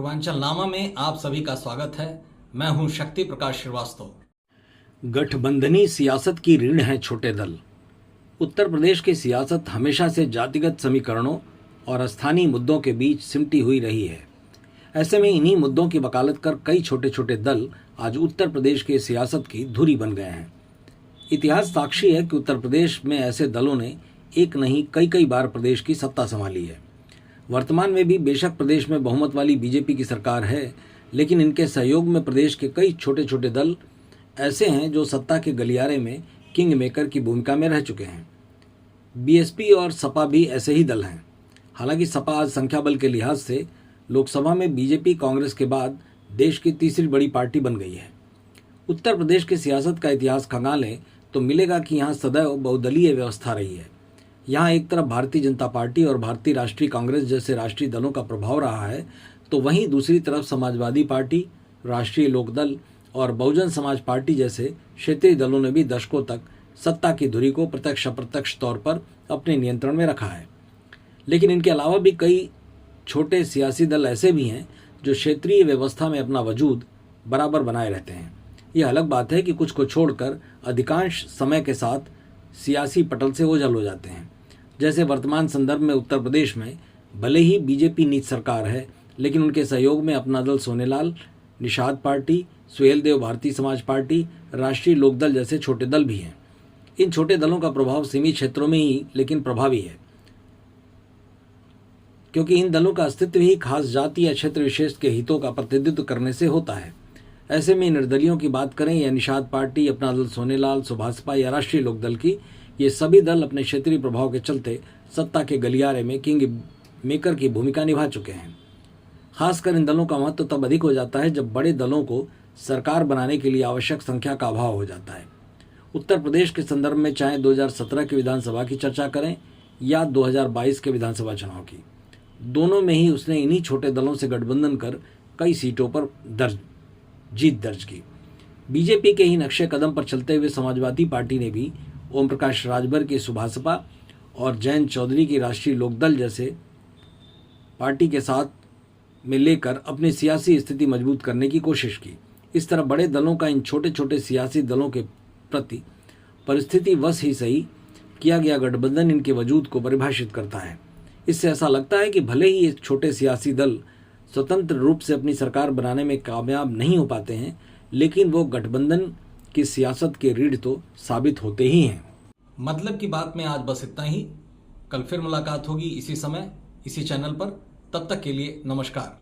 पूर्वांचल नामा में आप सभी का स्वागत है। मैं हूं शक्ति प्रकाश श्रीवास्तव। गठबंधनी सियासत की रीढ़ हैं छोटे दल। उत्तर प्रदेश की सियासत हमेशा से जातिगत समीकरणों और स्थानीय मुद्दों के बीच सिमटी हुई रही है। ऐसे में इन्हीं मुद्दों की वकालत कर कई छोटे छोटे दल आज उत्तर प्रदेश की सियासत की धुरी बन गए हैं। इतिहास साक्षी है कि उत्तर प्रदेश में ऐसे दलों ने एक नहीं कई बार प्रदेश की सत्ता संभाली है। वर्तमान में भी बेशक प्रदेश में बहुमत वाली बीजेपी की सरकार है, लेकिन इनके सहयोग में प्रदेश के कई छोटे छोटे दल ऐसे हैं जो सत्ता के गलियारे में किंग मेकर की भूमिका में रह चुके हैं। बीएसपी और सपा भी ऐसे ही दल हैं। हालांकि सपा आज संख्या बल के लिहाज से लोकसभा में बीजेपी कांग्रेस के बाद देश की तीसरी बड़ी पार्टी बन गई है। उत्तर प्रदेश की सियासत का इतिहास खंगालें तो मिलेगा कि यहाँ सदैव बहुदलीय व्यवस्था रही है। यहाँ एक तरफ भारतीय जनता पार्टी और भारतीय राष्ट्रीय कांग्रेस जैसे राष्ट्रीय दलों का प्रभाव रहा है, तो वहीं दूसरी तरफ समाजवादी पार्टी, राष्ट्रीय लोकदल और बहुजन समाज पार्टी जैसे क्षेत्रीय दलों ने भी दशकों तक सत्ता की धुरी को प्रत्यक्ष अप्रत्यक्ष तौर पर अपने नियंत्रण में रखा है। लेकिन इनके अलावा भी कई छोटे सियासी दल ऐसे भी हैं जो क्षेत्रीय व्यवस्था में अपना वजूद बराबर बनाए रहते हैं। यह अलग बात है कि कुछ को छोड़कर अधिकांश समय के साथ सियासी पटल से ओझल हो जाते हैं। जैसे वर्तमान संदर्भ में उत्तर प्रदेश में भले ही बीजेपी नीच सरकार है, लेकिन उनके सहयोग में अपना दल सोनेलाल, निषाद पार्टी, सुहेलदेव भारतीय समाज पार्टी, राष्ट्रीय लोकदल जैसे छोटे दल भी हैं। इन छोटे दलों का प्रभाव सीमित क्षेत्रों में ही लेकिन प्रभावी है, क्योंकि इन दलों का अस्तित्व ही खास जाति या क्षेत्र विशेष के हितों का प्रतिनिधित्व करने से होता है। ऐसे में निर्दलियों की बात करें या निषाद पार्टी, अपना दल सोनेलाल, सुभाषपा या राष्ट्रीय लोकदल की, ये सभी दल अपने क्षेत्रीय प्रभाव के चलते सत्ता के गलियारे में किंग मेकर की भूमिका निभा चुके हैं। खासकर इन दलों का महत्व तब अधिक हो जाता है जब बड़े दलों को सरकार बनाने के लिए आवश्यक संख्या का अभाव हो जाता है। उत्तर प्रदेश के संदर्भ में चाहे 2017 की विधानसभा की चर्चा करें या 2022 के विधानसभा चुनाव की, दोनों में ही उसने इन्हीं छोटे दलों से गठबंधन कर कई सीटों पर जीत दर्ज की। बीजेपी के ही नक्शे कदम पर चलते हुए समाजवादी पार्टी ने भी ओम प्रकाश राजभर की सुभाषपा और जयंत चौधरी की राष्ट्रीय लोकदल जैसे पार्टी के साथ में लेकर अपनी सियासी स्थिति मजबूत करने की कोशिश की। इस तरह बड़े दलों का इन छोटे छोटे सियासी दलों के प्रति परिस्थिति वश ही सही किया गया गठबंधन इनके वजूद को परिभाषित करता है। इससे ऐसा लगता है कि भले ही ये छोटे सियासी दल स्वतंत्र रूप से अपनी सरकार बनाने में कामयाब नहीं हो पाते हैं, लेकिन वो गठबंधन की सियासत के रीढ़ तो साबित होते ही हैं। मतलब की बात में आज बस इतना ही। कल फिर मुलाकात होगी इसी समय, इसी चैनल पर। तब तक के लिए नमस्कार।